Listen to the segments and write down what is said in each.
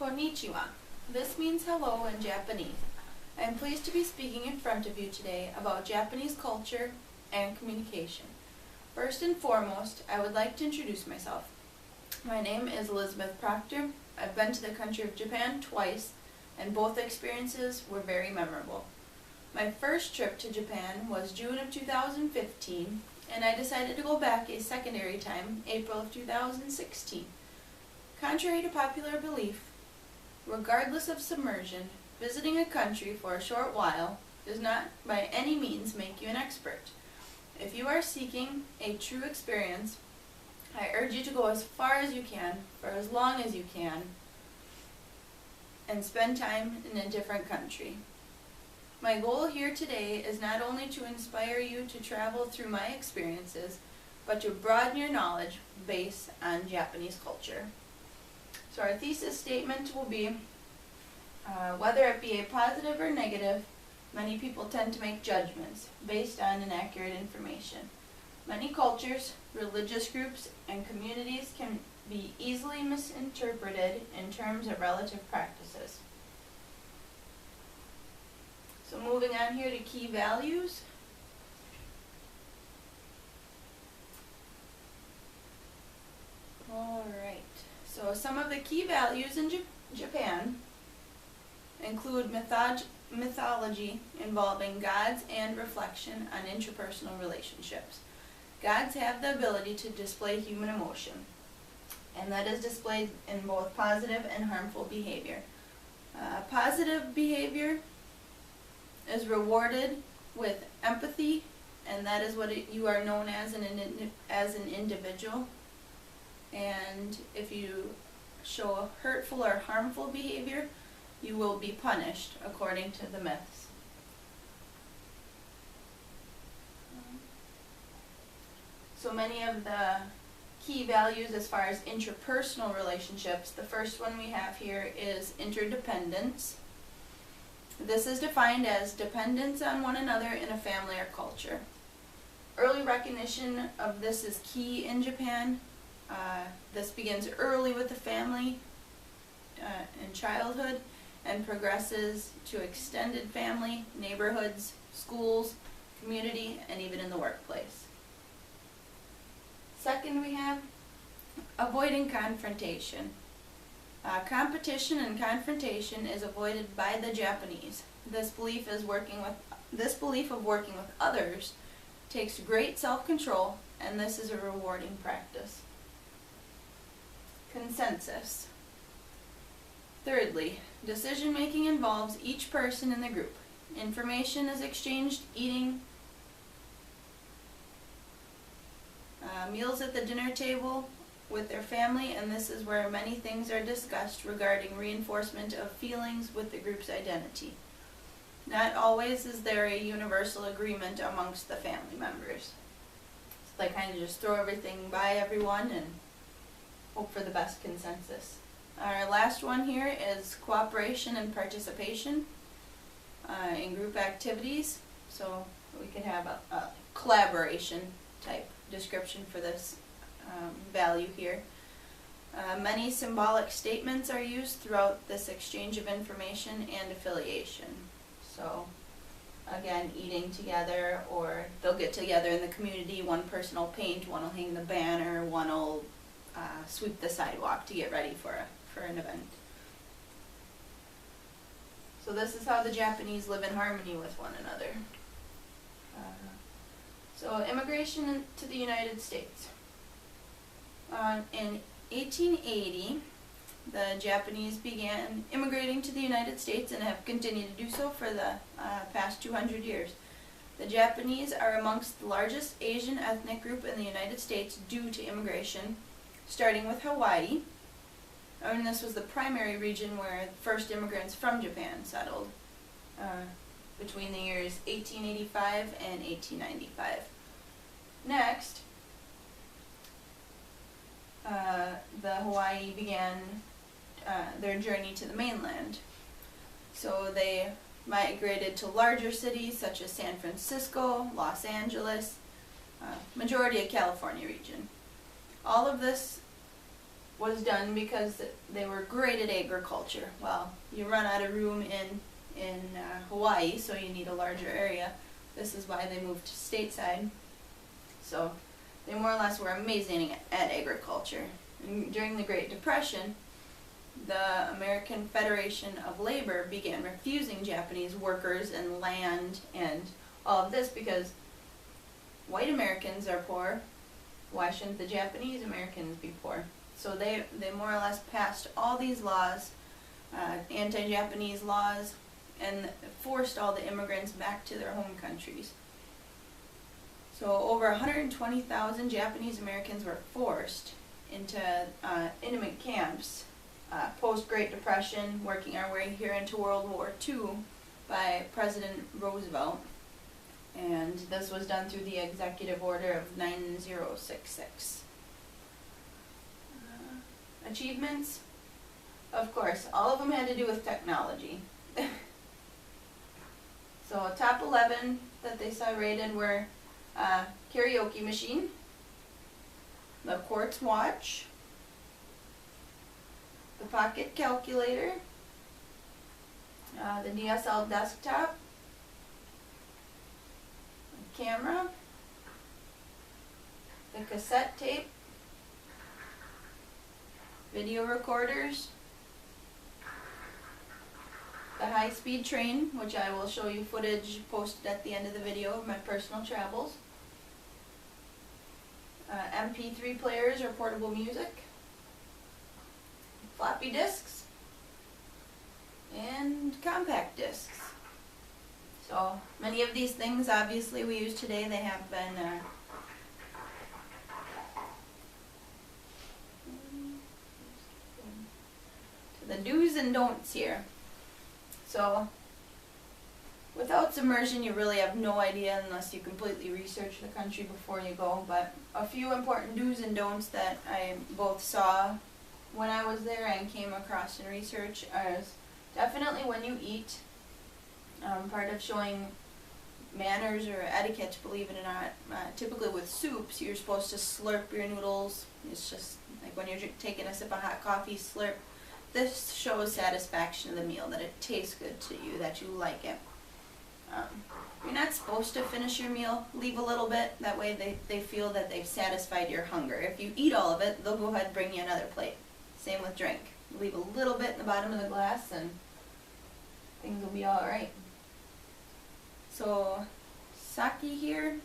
Konnichiwa. This means hello in Japanese. I am pleased to be speaking in front of you today about Japanese culture and communication. First and foremost, I would like to introduce myself. My name is Elizabeth Proctor. I've been to the country of Japan twice, and both experiences were very memorable. My first trip to Japan was June of 2015, and I decided to go back a secondary time, April of 2016. Contrary to popular belief, regardless of submersion, visiting a country for a short while does not by any means make you an expert. If you are seeking a true experience, I urge you to go as far as you can, for as long as you can, and spend time in a different country. My goal here today is not only to inspire you to travel through my experiences, but to broaden your knowledge based on Japanese culture. So our thesis statement will be, whether it be a positive or negative, many people tend to make judgments based on inaccurate information. Many cultures, religious groups, and communities can be easily misinterpreted in terms of relative practices. So moving on here to key values. Alright, so some of the key values in Japan include mythology involving gods and reflection on interpersonal relationships. Gods have the ability to display human emotion, and that is displayed in both positive and harmful behavior. Positive behavior is rewarded with empathy, and that is what you are known as an individual. And if you show hurtful or harmful behavior, you will be punished according to the myths. So many of the key values as far as interpersonal relationships, the first one we have here is interdependence. This is defined as dependence on one another in a family or culture. Early recognition of this is key in Japan. This begins early with the family in childhood and progresses to extended family, neighborhoods, schools, community, and even in the workplace. Second, we have avoiding confrontation. Competition and confrontation is avoided by the Japanese. This belief of working with others takes great self-control, and this is a rewarding practice. Consensus. Thirdly, decision-making involves each person in the group. Information is exchanged, eating meals at the dinner table with their family, and this is where many things are discussed regarding reinforcement of feelings with the group's identity. Not always is there a universal agreement amongst the family members. So they kind of just throw everything by everyone and hope for the best consensus. Our last one here is cooperation and participation in group activities. So we could have a collaboration type description for this value here. Many symbolic statements are used throughout this exchange of information and affiliation. So again, eating together, or they'll get together in the community, one person will paint, one will hang the banner, one will sweep the sidewalk to get ready for an event. So this is how the Japanese live in harmony with one another. So immigration to the United States. In 1880, the Japanese began immigrating to the United States and have continued to do so for the past 200 years. The Japanese are amongst the largest Asian ethnic group in the United States due to immigration, starting with Hawaii. And this was the primary region where the first immigrants from Japan settled between the years 1885 and 1895. Next, the Hawaii began their journey to the mainland. So they migrated to larger cities such as San Francisco, Los Angeles, majority of California region. All of this was done because they were great at agriculture. Well, you run out of room in Hawaii, so you need a larger area. This is why they moved to stateside. So they more or less were amazing at agriculture. And during the Great Depression, the American Federation of Labor began refusing Japanese workers and land and all of this because white Americans are poor. Why shouldn't the Japanese Americans be poor? So they more or less passed all these laws, anti-Japanese laws, and forced all the immigrants back to their home countries. So over 120,000 Japanese Americans were forced into intimate camps post-Great Depression, working our way here into World War II by President Roosevelt. And this was done through the Executive Order of 9066. Achievements? Of course, all of them had to do with technology. So top 11 that they saw rated were karaoke machine, the quartz watch, the pocket calculator, the DSL desktop, the camera, the cassette tape, video recorders, the high-speed train, which I will show you footage posted at the end of the video of my personal travels, MP3 players or portable music, floppy disks, and compact discs. So many of these things obviously we use today, they have been the do's and don'ts here. So without submersion you really have no idea unless you completely research the country before you go, but a few important do's and don'ts that I both saw when I was there and came across in research is definitely when you eat. Part of showing manners or etiquette, believe it or not, typically with soups you're supposed to slurp your noodles. It's just like when you're taking a sip of hot coffee, slurp. This shows satisfaction of the meal, that it tastes good to you, that you like it. You're not supposed to finish your meal. Leave a little bit. That way they feel that they've satisfied your hunger. If you eat all of it, they'll go ahead and bring you another plate. Same with drink. Leave a little bit in the bottom of the glass and things will be alright. So, sake here,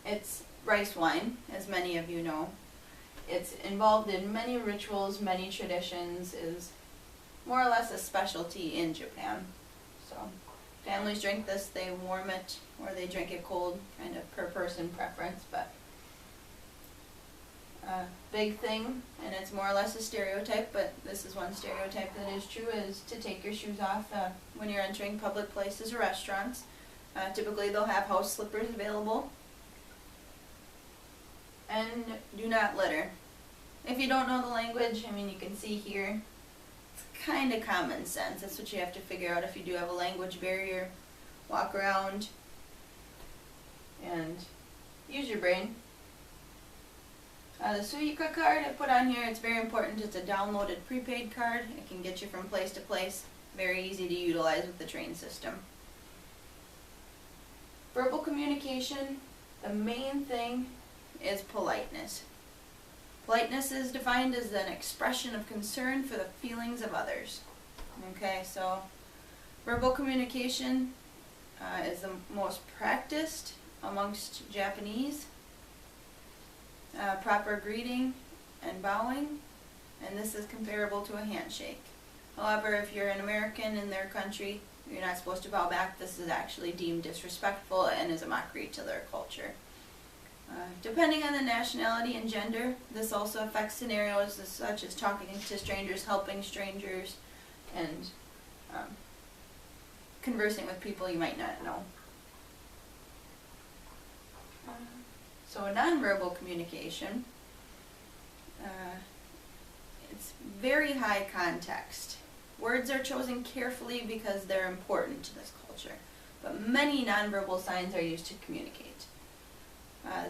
it's rice wine, as many of you know. It's involved in many rituals, many traditions, is more or less a specialty in Japan. So families drink this, they warm it or they drink it cold, kind of per person preference, but big thing, and it's more or less a stereotype, but this is one stereotype that is true, is to take your shoes off when you're entering public places or restaurants. Typically they'll have house slippers available. And do not litter. If you don't know the language, I mean, you can see here, it's kind of common sense. That's what you have to figure out if you do have a language barrier. Walk around and use your brain. The Suica card I put on here, it's very important. It's a downloaded prepaid card. It can get you from place to place. Very easy to utilize with the train system. Verbal communication, the main thing is politeness. Politeness is defined as an expression of concern for the feelings of others. Okay, so verbal communication is the most practiced amongst Japanese. Proper greeting and bowing, and this is comparable to a handshake. However, if you're an American in their country, you're not supposed to bow back. This is actually deemed disrespectful and is a mockery to their culture. Depending on the nationality and gender, this also affects scenarios such as talking to strangers, helping strangers, and conversing with people you might not know. So nonverbal communication, it's very high context. Words are chosen carefully because they're important to this culture, but many nonverbal signs are used to communicate.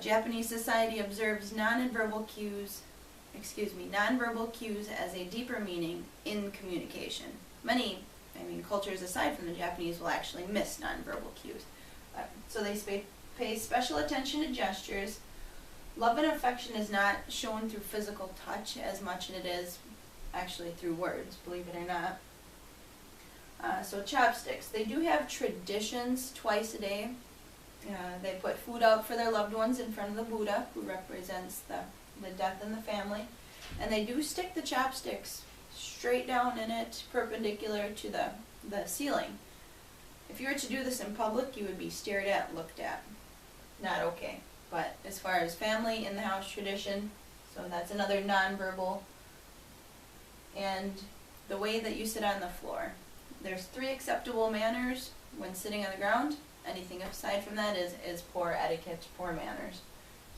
Japanese society observes nonverbal cues nonverbal cues as a deeper meaning in communication. Many, cultures aside from the Japanese will actually miss nonverbal cues. So they pay special attention to gestures. Love and affection is not shown through physical touch as much as it is actually through words, believe it or not. So chopsticks. They do have traditions twice a day. They put food out for their loved ones in front of the Buddha, who represents the death in the family. And they do stick the chopsticks straight down in it, perpendicular to the ceiling. If you were to do this in public, you would be stared at, looked at. Not okay. But as far as family in the house tradition, so that's another nonverbal. And the way that you sit on the floor. There's 3 acceptable manners when sitting on the ground. Anything aside from that is poor etiquette, poor manners.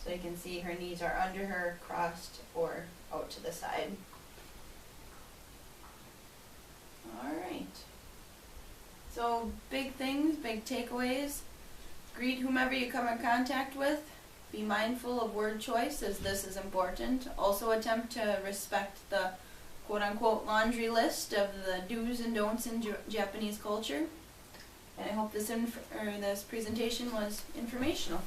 So you can see her knees are under her, crossed, or out to the side. Alright. So big things, big takeaways. Greet whomever you come in contact with. Be mindful of word choice, as this is important. Also attempt to respect the quote-unquote laundry list of the do's and don'ts in Japanese culture. And I hope this presentation was informational.